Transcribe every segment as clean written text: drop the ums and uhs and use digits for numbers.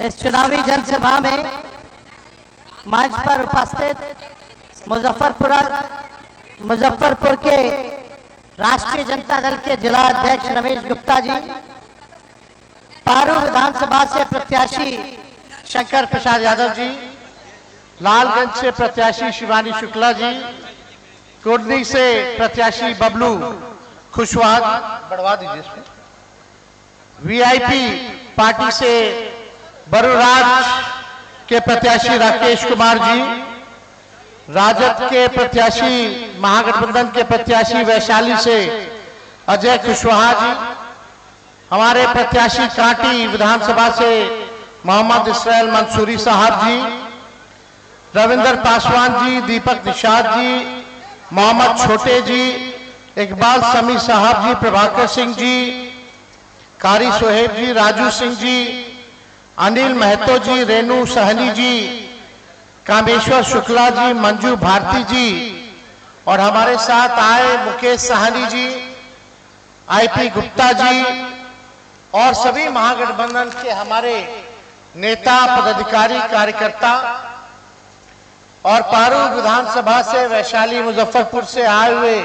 इस चुनावी जनसभा में मंच पर उपस्थित मुजफ्फरपुर के राष्ट्रीय जनता दल के जिला अध्यक्ष रमेश गुप्ता जी, पारू विधानसभा से प्रत्याशी शंकर प्रसाद यादव जी, लालगंज से प्रत्याशी शिवानी शुक्ला जी, कुर्नी से प्रत्याशी बबलू खुशवाहा, बढ़वा दीजिए इसमें, वीआईपी पार्टी से बरुराज के प्रत्याशी राकेश कुमार जी, राजद के प्रत्याशी महागठबंधन के प्रत्याशी वैशाली से अजय कुशवाहा जी, हमारे प्रत्याशी कांटी विधानसभा से मोहम्मद इसराइल मंसूरी साहब जी, रविंद्र पासवान जी, दीपक निषाद जी, मोहम्मद छोटे जी, इकबाल समी साहब जी, प्रभाकर सिंह जी, कारी सोहेब जी, राजू सिंह जी, अनिल महतो जी, रेणु सहनी जी, कामेश्वर शुक्ला जी, मंजू भारती जी और हमारे साथ आए मुकेश सहनी जी, आईपी गुप्ता जी और सभी महागठबंधन के हमारे नेता, पदाधिकारी, कार्यकर्ता और पारू विधानसभा से वैशाली मुजफ्फरपुर से आए हुए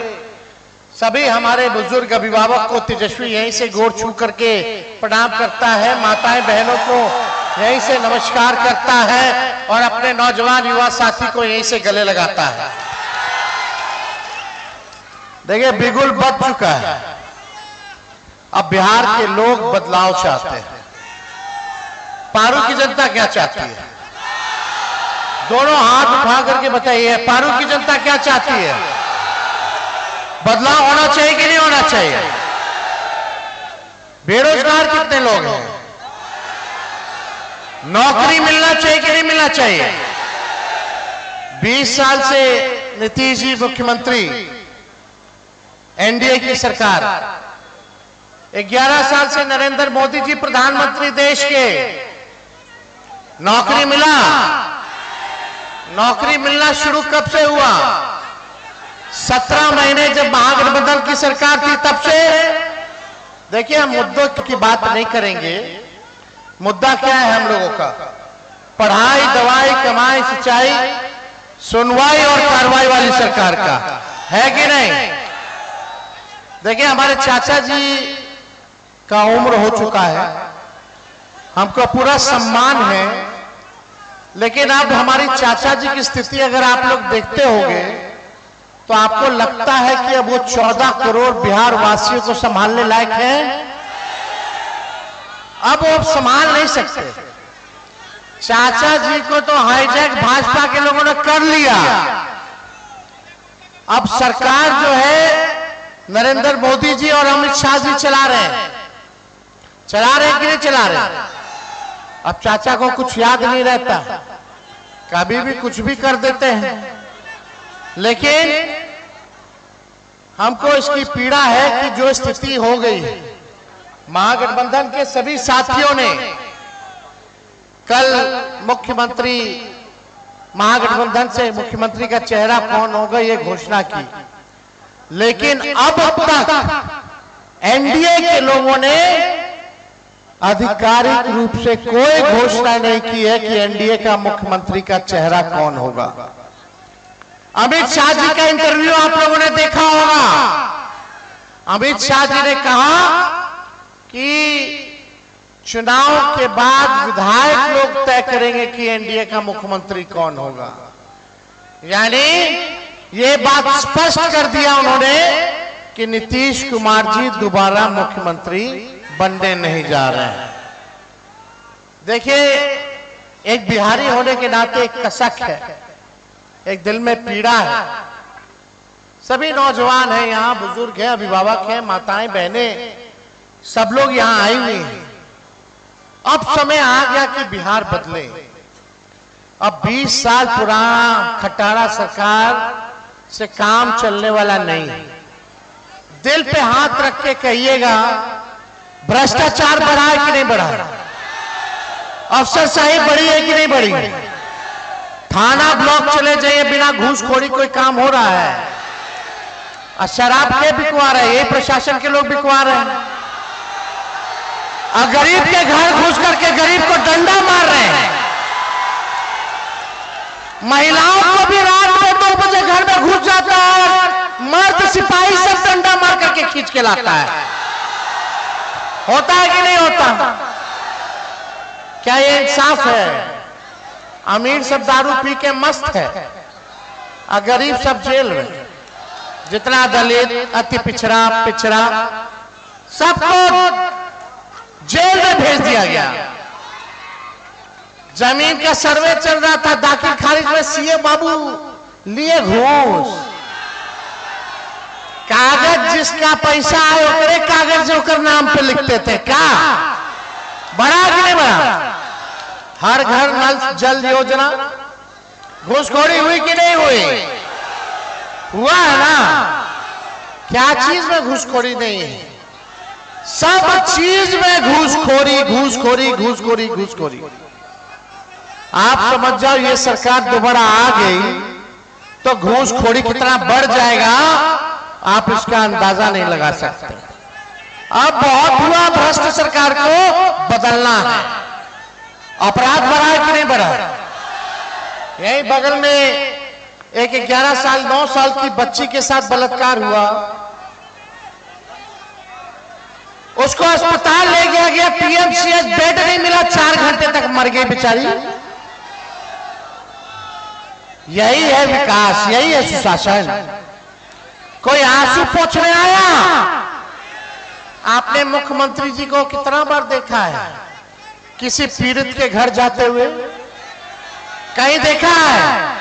सभी हमारे बुजुर्ग अभिभावक को तेजस्वी यहीं से गोर छू करके प्रणाम करता है, माताएं बहनों को यहीं से नमस्कार करता है और अपने नौजवान युवा साथी को यहीं से गले लगाता है। देखिए, बिगुल बच चुका है, अब बिहार के लोग बदलाव चाहते हैं। पारू की जनता क्या चाहती है? दोनों हाथ उठा करके बताइए, पारू की जनता क्या चाहती है? बदलाव होना चाहिए कि नहीं होना चाहिए? बेरोजगार कितने लोग हैं? नौकरी मिलना चाहिए कि नहीं मिलना चाहिए? 20 साल से नीतीश जी मुख्यमंत्री, एनडीए की सरकार, 11 साल से नरेंद्र मोदी जी प्रधानमंत्री देश के, नौकरी मिला? नौकरी मिलना शुरू कब से हुआ? 17 महीने जब महागठबंधन की सरकार थी तब से। देखिए, हम मुद्दों की बात नहीं करेंगे। मुद्दा क्या है हम लोगों का? पढ़ाई, दवाई, कमाई, सिंचाई, सुनवाई और कार्रवाई वाली सरकार का है कि नहीं? देखिए, हमारे चाचा जी का उम्र हो चुका है, हमको पूरा सम्मान है, लेकिन अब हमारी चाचा जी की स्थिति अगर आप लोग देखते होंगे तो आपको लगता है कि अब वो 14 करोड़ बिहार वासियों को संभालने लायक है? अब वो संभाल नहीं सकते। चाचा जी को तो हाईजैक भाजपा के लोगों ने कर लिया। अब सरकार जो है नरेंद्र मोदी जी और अमित शाह जी चला रहे हैं। चला रहे कि नहीं चला रहे? अब चाचा को कुछ याद नहीं रहता, कभी भी कुछ भी कर देते हैं। लेकिन हमको इसकी पीड़ा है कि जो स्थिति हो गई, महागठबंधन के सभी साथियों ने कल मुख्यमंत्री, महागठबंधन से मुख्यमंत्री का चेहरा कौन होगा ये घोषणा की, लेकिन अब तक एनडीए के लोगों ने आधिकारिक रूप से कोई घोषणा नहीं की है कि एनडीए का मुख्यमंत्री का चेहरा कौन होगा। अमित शाह जी का इंटरव्यू आप लोगों ने देखा होगा। अमित शाह जी ने कहा कि चुनाव के बाद विधायक लोग तय करेंगे कि एनडीए का मुख्यमंत्री कौन होगा। यानी ये बात स्पष्ट कर दिया उन्होंने कि नीतीश कुमार जी दोबारा मुख्यमंत्री बनने नहीं जा रहे हैं। देखिए, एक बिहारी होने के नाते एक कसक है, एक दिल में पीड़ा है। सभी नौजवान हैं यहाँ, बुजुर्ग हैं, अभिभावक हैं, माताएं बहनें, सब लोग यहाँ आए हुए हैं। अब समय आ गया कि बिहार बदले। अब 20 साल पुराना खटारा सरकार से काम चलने वाला नहीं है। दिल पे हाथ रख के कहिएगा, भ्रष्टाचार बढ़ा है कि नहीं बढ़ा? अफसरशाही बढ़ी है कि नहीं बढ़ी? थाना ब्लॉक चले जाइए, बिना घूसखोरी कोई काम हो रहा है। और शराब के बिकवा रहे, यही प्रशासन के लोग बिकवा रहे हैं। और गरीब के घर घुस करके गरीब को डंडा मार रहे हैं। महिलाओं को भी रात में 2 बजे घर में घुस जाता है, मर्द सिपाही सब डंडा मार करके खींच के लाता है। होता है कि नहीं होता? क्या ये इंसाफ है? अमीर सब दारू पी के मस्त है और गरीब सब जेल में। जितना दलित, अति पिछड़ा सबको जेल में भेज दिया गया। जमीन का सर्वे चल रहा था, दाखिल खारिज में सीए बाबू लिए घूस। कागज जिसका पैसा आए उतरे कागज होकर नाम पे लिखते थे। क्या बड़ा कि नहीं बड़ा? हर घर नल जल योजना घूसखोरी हुई कि नहीं हुई? हुआ है ना? क्या चीज में घूसखोरी नहीं है? सब चीज में घूसखोरी। आप समझ जाओ ये सरकार दोबारा आ गई तो घूसखोरी कितना बढ़ जाएगा आप इसका अंदाजा नहीं लगा सकते। अब बहुत हुआ, भ्रष्ट सरकार को बदलना है। अपराध बढ़ा है कि नहीं बढ़ा? यही बगल में एक 11 साल 9 साल की बच्ची के साथ बलात्कार हुआ, उसको अस्पताल ले गया गया, पीएमसीएच बेड नहीं मिला, 4 घंटे तक मर गई बेचारी। यही है विकास, यही है सुशासन। कोई आंसू पोंछने आया? आपने मुख्यमंत्री जी को कितना बार देखा है किसी पीड़ित के घर जाते हुए? कहीं देखा है?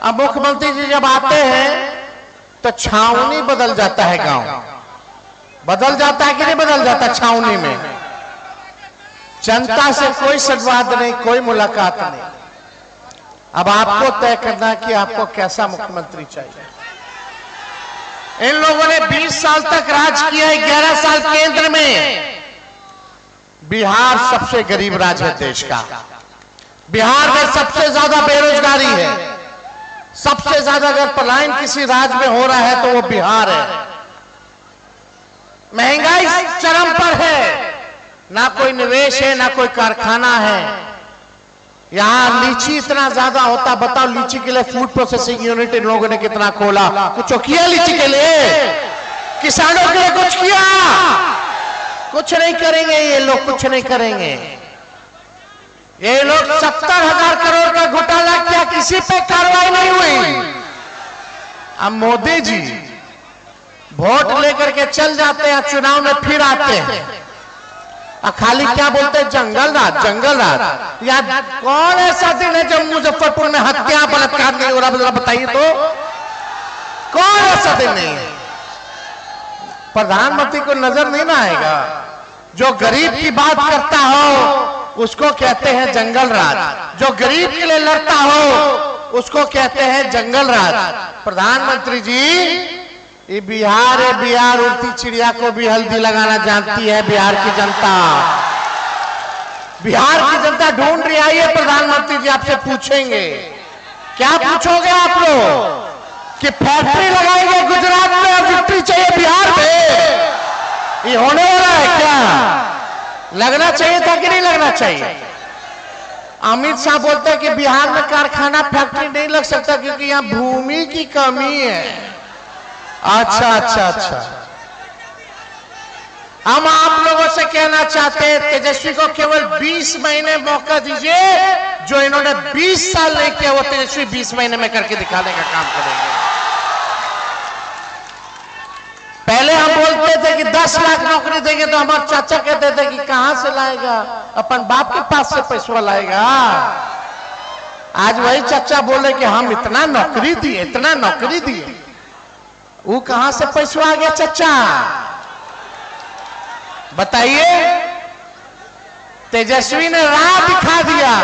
अब मुख्यमंत्री जी जब आते हैं तो छावनी बदल जाता है, गांव बदल जाता है कि नहीं बदल जाता? छावनी में जनता से कोई संवाद नहीं, कोई मुलाकात नहीं। अब आपको तय करना कि आपको कैसा मुख्यमंत्री चाहिए। इन लोगों ने 20 साल तक राज किया है, 11 साल केंद्र में। बिहार सबसे गरीब राज्य है देश का। बिहार में सबसे ज्यादा बेरोजगारी है। सबसे ज्यादा अगर पलायन किसी राज्य में हो रहा है तो वो बिहार है। महंगाई चरम पर है, ना कोई निवेश है, ना कोई कारखाना है। यहां लीची इतना ज्यादा होता, बताओ लीची के लिए फूड प्रोसेसिंग यूनिट इन लोगों ने कितना खोला? कुछ किया लीची के लिए? किसानों के लिए कुछ किया? कुछ नहीं करेंगे ये लोग, कुछ नहीं करेंगे ये लोग। 70,000 करोड़ का घोटाला किया, किसी पे कार्रवाई नहीं हुई। अब मोदी जी वोट लेकर के चल जाते हैं, चुनाव में फिर आते हैं और खाली क्या बोलते हैं? जंगल राज। या कौन ऐसा दिन है जब मुजफ्फरपुर में हत्या बलात्कार नहीं हो रहा? जरा बताइए तो, कौन ऐसा दिन नहीं है? प्रधानमंत्री को नजर नहीं ना आएगा? जो गरीब की बात करता हो उसको कहते हैं जंगल राज, जो गरीब के लिए लड़ता हो उसको कहते हैं जंगल राज। प्रधानमंत्री जी, ये बिहार है, बिहार उड़ती चिड़िया को भी हल्दी लगाना जानती है बिहार की जनता। बिहार की जनता ढूंढ रही है। प्रधानमंत्री जी आपसे पूछेंगे, क्या पूछोगे आप लोग? कि फैक्ट्री लगाएंगे गुजरात में और विक्ट्री चाहिए बिहार में? ये होने वाला है क्या? लगना चाहिए था कि नहीं लगना चाहिए? अमित शाह बोलते हैं कि बिहार में कारखाना फैक्ट्री नहीं लग सकता क्योंकि यहाँ भूमि की कमी है। अच्छा। हम आप लोगों से कहना चाहते हैं, तेजस्वी को केवल 20 महीने मौका दीजिए। जो इन्होंने 20 साल नहीं किया वो तेजस्वी 20 महीने में करके दिखाने का काम करेंगे। पहले हम बोलते थे कि 10 लाख नौकरी देंगे तो हमारे चाचा कहते थे कि कहां से लाएगा? अपन बाप के पास से पैसा लाएगा। आज वही चाचा बोले कि हम इतना नौकरी दिए, वो कहां से पैसा आ गया? चाचा बताइए। तेजस्वी ने राह दिखा दिया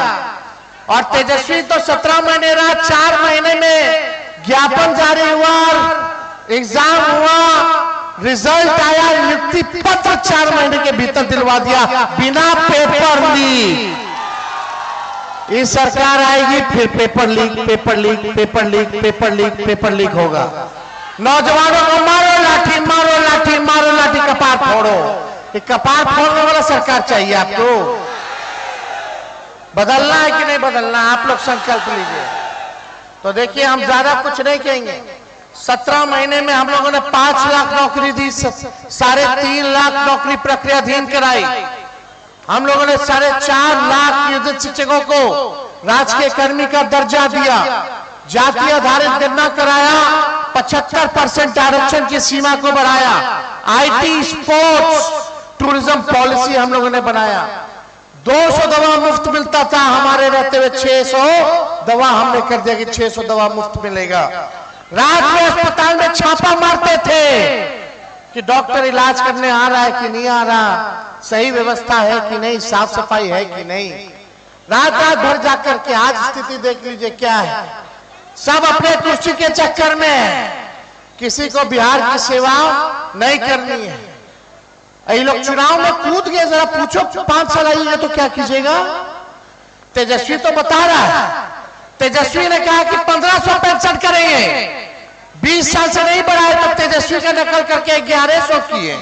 और तेजस्वी तो 17 महीने रहा, 4 महीने में ज्ञापन जारी हुआ, एग्जाम हुआ, रिजल्ट आया, नियुक्ति पत्र 4 महीने के भीतर दिलवा दिया बिना पेपर लीक। ये सरकार आएगी फिर पेपर लीक होगा। नौजवानों को मारो लाठी, कपार फोड़ो। कि कपार फोड़ने वाला सरकार चाहिए आपको? बदलना है कि नहीं बदलना? आप लोग संकल्प लीजिए। तो देखिए, हम ज्यादा कुछ नहीं कहेंगे। 17 महीने में हम लोगों ने 5 लाख नौकरी दी, 3.5 लाख नौकरी प्रक्रियाधीन कराई। हम लोगों ने 4.5 लाख नियोजित शिक्षकों को राजकीय कर्मी का दर्जा दिया, जाति आधारित गणना कराया, 75% आरक्षण की सीमा को बढ़ाया, IT, स्पोर्ट्स, टूरिज्म पॉलिसी हम लोगों ने बनाया। 200 दवा मुफ्त मिलता था, हमारे रहते हुए 600 दवा हमने कर दिया कि 600 दवा मुफ्त मिलेगा। रात में अस्पताल में छापा मारते थे कि डॉक्टर इलाज करने आ रहा है कि नहीं आ रहा, सही व्यवस्था है कि नहीं, साफ सफाई है कि नहीं। रात रात भर जाकर के आज स्थिति देख लीजिए क्या है। सब अपने कुर्सी के चक्कर में, किसी को बिहार की सेवा नहीं करनी है। ये लोग चुनाव में कूद गए, जरा पूछो 5 साल आइएगा तो क्या कीजिएगा? तेजस्वी तो बता रहा है, तेजस्वी ने कहा कि 1500 पेंशन करेंगे, 20 साल से नहीं बढ़ाए, तब तेजस्वी का नकल करके 1100 किए।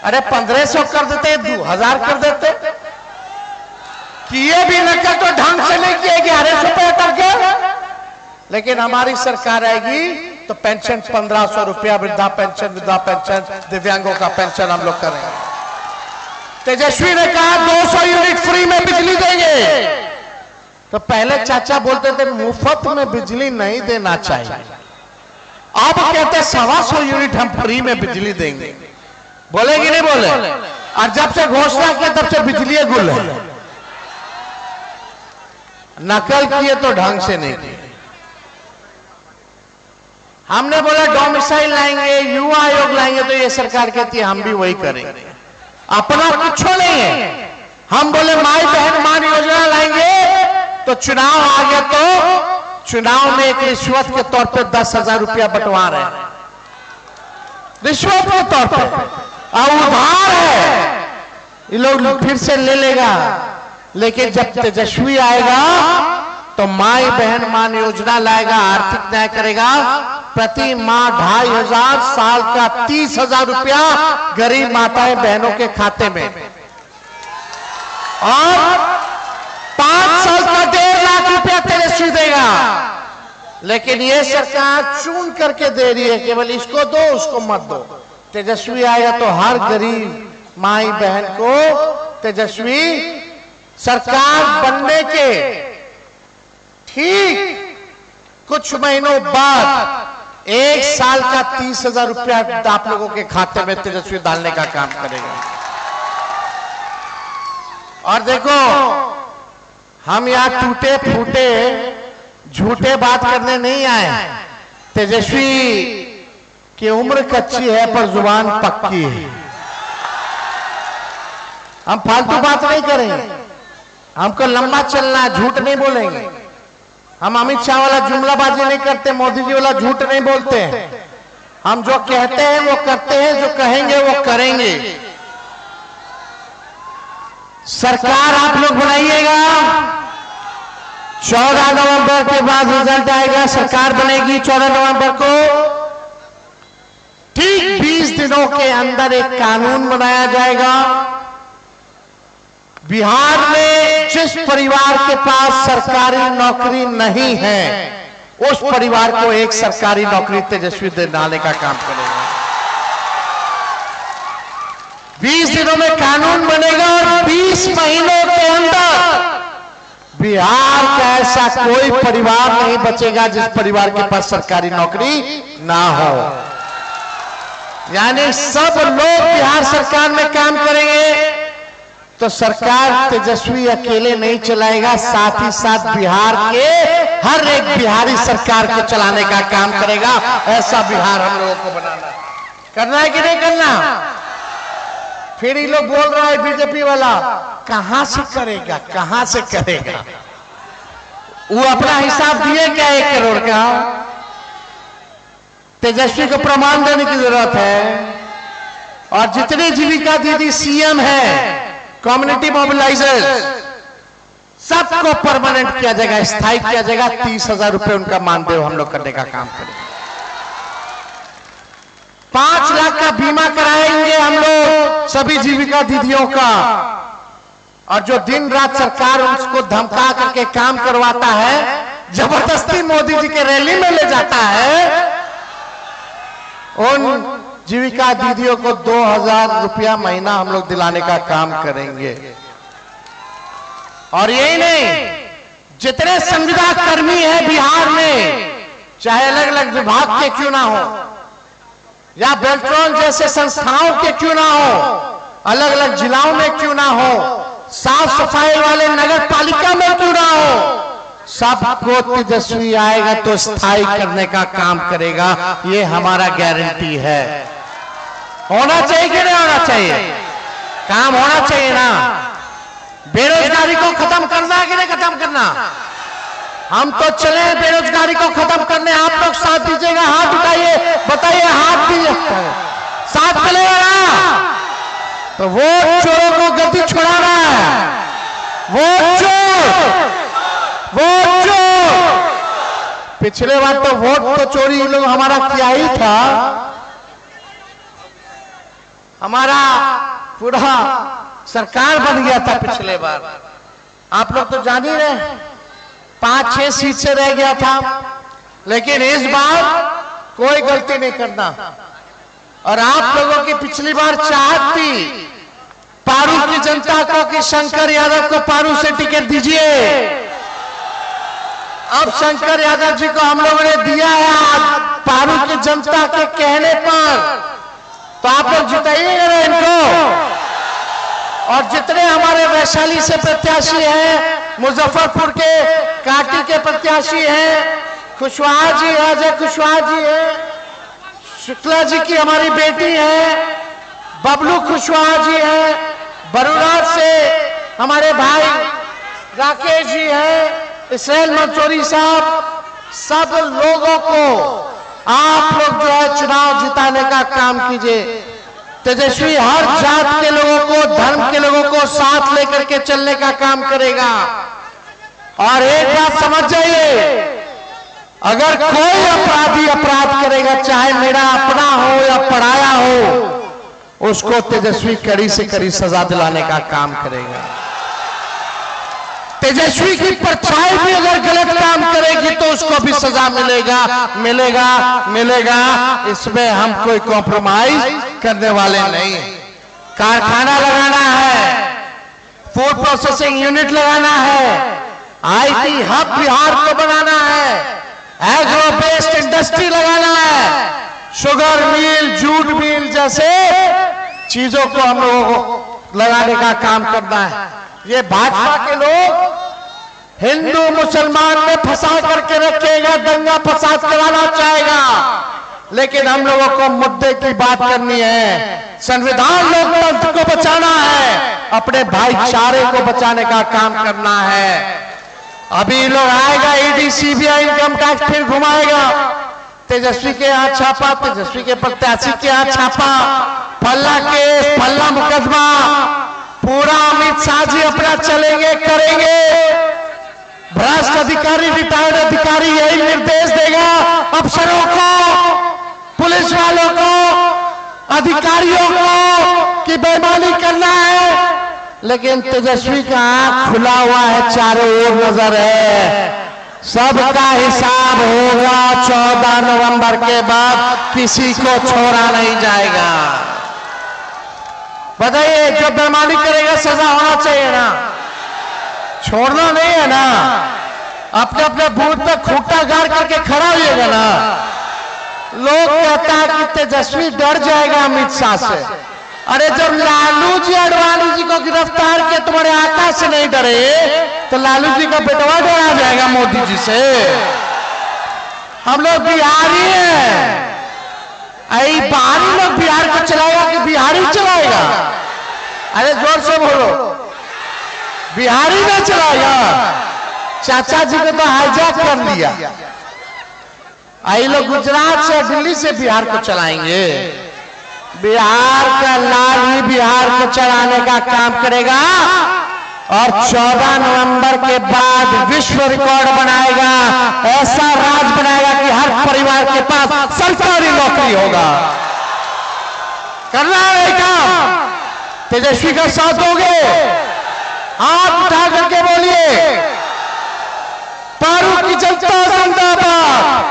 अरे 1500 कर देते, 2000 कर देते, किए भी नकल तो ढंग से नहीं किए, 1100 पे अटक गए। लेकिन हमारी सरकार आएगी तो पेंशन 1500 रुपया, वृद्धा पेंशन, विधवा पेंशन, दिव्यांगों का पेंशन हम लोग करेंगे। तेजस्वी ने कहा 200 यूनिट फ्री में बिजली देंगे। तो पहले चाचा बोलते थे मुफ्त में बिजली नहीं देना चाहिए, अब कहते 125 यूनिट हम फ्री में बिजली देंगे। बोलेगी नहीं बोले? और जब से घोषणा किया तब से बिजली गुल है। नकल किए तो ढंग से नहीं किए। हमने बोला डोमिसाइल लाएंगे, युवा आयोग लाएंगे, तो ये सरकार कहती है हम भी वही करेंगे, अपना कुछ नहीं है। हम बोले माई बहन मान योजना लाएंगे, तो चुनाव आ गया तो चुनाव में एक रिश्वत के तौर पे 10,000 रुपया बंटवा रहे हैं, रिश्वत के तौर पे, और उधार है, ये लोग फिर से ले लेगा। लेकिन जब तेजस्वी आएगा तो माई बहन मान योजना लाएगा, आर्थिक न्याय करेगा, प्रति माह 2,500, साल का 30,000 रुपया गरीब माताएं बहनों के खाते में, और 5 साल का 1.5 लाख रुपया तेजस्वी देगा। लेकिन ये सरकार चून करके दे रही है, केवल इसको दो उसको मत दो। तेजस्वी आएगा तो हर गरीब माई बहन को तेजस्वी सरकार बनने के ठीक कुछ महीनों बाद 1 साल का 30,000 रुपया आप लोगों के खाते में तेजस्वी डालने का काम करेगा। और देखो, हम यहां टूटे फूटे झूठे बात करने नहीं आए। तेजस्वी की उम्र कच्ची है पर जुबान पक्की है। हम फालतू बात नहीं करेंगे, हमको लंबा चलना, झूठ नहीं बोलेंगे। हम अमित शाह वाला जुमलाबाजी नहीं करते, मोदी जी वाला झूठ नहीं बोलते हैं। हम जो कहते हैं वो करते हैं, जो कहेंगे वो करेंगे। सरकार आप लोग बनाइएगा, 14 नवंबर के बाद रिजल्ट आएगा, सरकार बनेगी 14 नवंबर को। ठीक 20 दिनों के अंदर एक कानून बनाया जाएगा। बिहार में जिस परिवार के पास सरकारी नौकरी नहीं है, उस परिवार को एक सरकारी नौकरी तेजस्वी दिलाने का काम करेगा। 20 दिनों में कानून बनेगा और 20 महीनों के अंदर बिहार का ऐसा कोई परिवार नहीं बचेगा जिस परिवार के पास सरकारी नौकरी ना हो। यानी सब लोग बिहार सरकार में काम करेंगे। तो सरकार तेजस्वी अकेले नहीं चलाएगा, साथ ही साथ बिहार के हर एक बिहारी सरकार को चलाने का काम करेगा। ऐसा बिहार हम लोगों को बनाना करना है कि नहीं करना? फिर ये लोग बोल रहा है बीजेपी वाला, कहां से करेगा, कहां से करेगा? वो अपना हिसाब दिए क्या 1 करोड़ का? तेजस्वी को प्रमाण देने की जरूरत है। और जितनी जीविका दीदी सीएम है, कम्युनिटी मोबिलाइजर्स, सबको परमानेंट किया जाएगा, स्थायी किया जाएगा। 30,000 रुपए उनका मानदेय हम लोग करने का काम करेंगे। 5 लाख का बीमा कराएंगे हम लोग। सभी जीविका दीदियों का, और जो दिन रात सरकार उसको धमका करके काम करवाता है, जबरदस्ती मोदी जी के रैली में ले जाता है, उन जीविका दीदियों को 2000 रुपया महीना हम लोग दिलाने का काम करेंगे। और यही नहीं, जितने संविदा कर्मी हैं बिहार में, चाहे अलग अलग विभाग के क्यों ना हो या बेल्ट्रॉन जैसे संस्थाओं के क्यों ना हो, अलग अलग जिलाओं में क्यों ना हो, साफ सफाई वाले नगर पालिका में क्यों ना हो, सबको तेजस्वी आएगा तो स्थायी करने का काम करेगा। ये हमारा गारंटी है। होना चाहिए कि नहीं होना चाहिए? काम होना चाहिए ना। बेरोजगारी को खत्म करना है कि नहीं खत्म करना? हम तो चले बेरोजगारी को खत्म करने, आप लोग साथ दीजिएगा। हाथ उठाइए, बताइए, हाथ दीजिए, साथ चलेगा ना? तो वोट चोरों को गति छुड़ाना है। वोट चोर, वोट चोर। पिछले बार तो वोट तो चोरी इन लोग हमारा किया ही था। हमारा पूरा सरकार बन गया था पिछले बार। आप लोग तो जान ही रहे, 5-6 सीट से रह गया था। लेकिन इस बार कोई गलती नहीं करना। और आप लोगों की पिछली बार चाहत थी पारू की जनता को कि शंकर यादव को पारू से टिकट दीजिए। अब शंकर यादव जी को हम लोगों ने दिया है पारू की जनता के कहने पर, तो आप लोग जिताइएगा ना इनको। और जितने हमारे वैशाली से प्रत्याशी हैं, मुजफ्फरपुर के काटी के प्रत्याशी हैं, कुशवाहा जी, अजय कुशवाहा जी हैं, शुक्ला जी की हमारी बेटी है, बबलू कुशवाहा जी हैं, बरुआ से हमारे भाई राकेश जी हैं, इसराइल मंसूरी साहब, सब लोगों को आप लोग जो है चुनाव जिताने का काम कीजिए। तेजस्वी हर जात के लोगों को, धर्म के लोगों को साथ लेकर के चलने का काम करेगा। और एक बात समझ जाइए, अगर कोई अपराधी अपराध करेगा, चाहे मेरा अपना हो या पराया हो, उसको तेजस्वी कड़ी से कड़ी सजा दिलाने का काम करेगा। तेजस्वी की परछाई भी अगर गलत काम करेगी तो उसको भी सजा मिलेगा, मिलेगा, मिलेगा। इसमें हम कोई कॉम्प्रोमाइज करने वाले नहीं। कारखाना लगाना है, फूड प्रोसेसिंग यूनिट लगाना है, आईटी हब बिहार को बनाना है, एग्रो बेस्ड इंडस्ट्री लगाना है, शुगर मिल, जूट मिल जैसे चीजों को हम लोगों को लगाने का काम करना है। ये भाजपा के लोग हिंदू मुसलमान में फंसा करके रखेगा, दंगा फसाद कराना चाहेगा। लेकिन हम लोगों को मुद्दे की बात करनी है, संविधान लोकतंत्र को बचाना है, अपने भाईचारे को बचाने का काम करना है। अभी लोग आएगा, ईडी सीबीआई इनकम टैक्स फिर घुमाएगा, तेजस्वी के यहाँ छापा, तेजस्वी के प्रत्याशी के यहाँ छापा, फल्ला केस, फल्ला मुकदमा, पूरा अमित शाह जी अपना चलेंगे, करेंगे। भ्रष्ट अधिकारी, रिटायर्ड अधिकारी यही निर्देश देगा अफसरों को, पुलिस वालों को, अधिकारियों को कि बेईमानी करना है। लेकिन तेजस्वी का आंख खुला हुआ है, चारों ओर नजर है। सबका हिसाब होगा 14 नवंबर के बाद, किसी को छोड़ा नहीं जाएगा। बताइए, जो बेईमानी करेगा सजा होना चाहिए ना, छोड़ना नहीं है ना। अपने अपने बूथ पे खूंटा गाड़ करके खड़ा होइएगा ना। लोग कहता है कि तेजस्वी डर जाएगा अमित शाह से। अरे जब लालू जी अडवाणी जी को गिरफ्तार किया, तुम्हारे आका से नहीं डरे, तो लालू जी का बेटवा डरा जाएगा मोदी जी से। हम लोग बिहारी हैं, आई बाहरी लोग बिहार को चलाएगा कि बिहारी चलाएगा? अरे जोर से बोलो, बिहारी में चलाएगा। चाचा जी को तो हाईजैक कर लिया। आई लोग गुजरात से, दिल्ली से बिहार को चलाएंगे। बिहार का लाल ही बिहार को चलाने का काम करेगा और 14 नवंबर के बाद विश्व रिकॉर्ड बनाएगा। ऐसा राज बनाएगा कि हर परिवार के पास सरकारी नौकरी होगा। करना है काम, तेजस्वी का साथ दोगे? हाथ उठा करके बोलिए, पारू की जनता जिंदाबाद,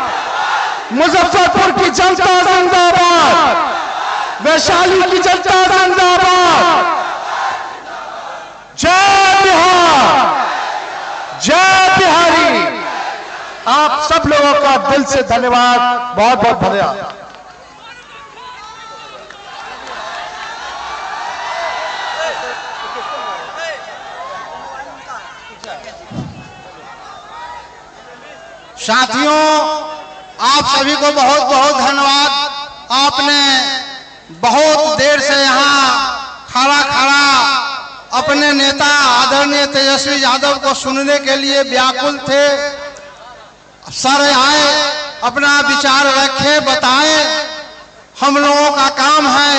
मुजफ्फरपुर की जनता जिंदाबाद, वैशाली की जनता जिंदाबाद। जय बिहार, जय बिहारी। आप सब लोगों का दिल से धन्यवाद, बहुत बहुत धन्यवाद। साथियों, आप सभी को बहुत बहुत धन्यवाद। आपने बहुत देर से यहाँ खड़ा खड़ा अपने नेता आदरणीय तेजस्वी यादव को सुनने के लिए व्याकुल थे। सर आए, अपना विचार रखे, बताए। हम लोगों का काम है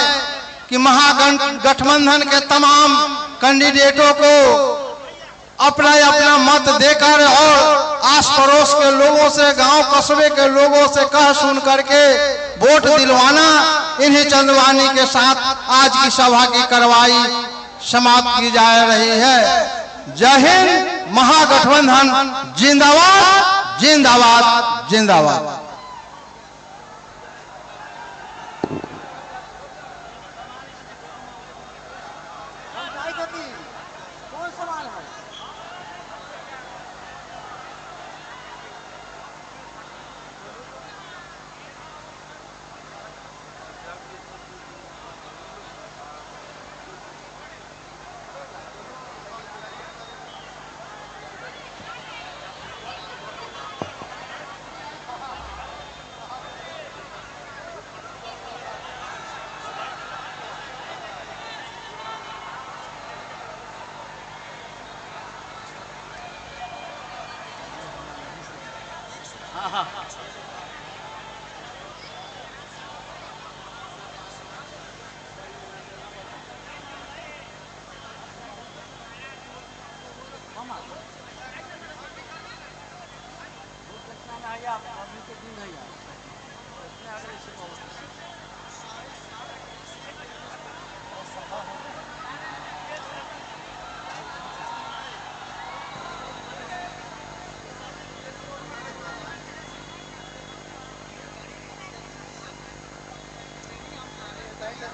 कि महागठबंधन के तमाम कैंडिडेटों को अपना अपना मत देकर और आस पड़ोस के लोगों से, गांव कस्बे के लोगों से कह सुन करके वोट दिलवाना। इन्हीं चंदवानी के साथ आज की सभा की कार्रवाई समाप्त की जा रही है। जय हिंद, महागठबंधन जिंदाबाद, जिंदाबाद, जिंदाबाद।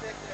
देख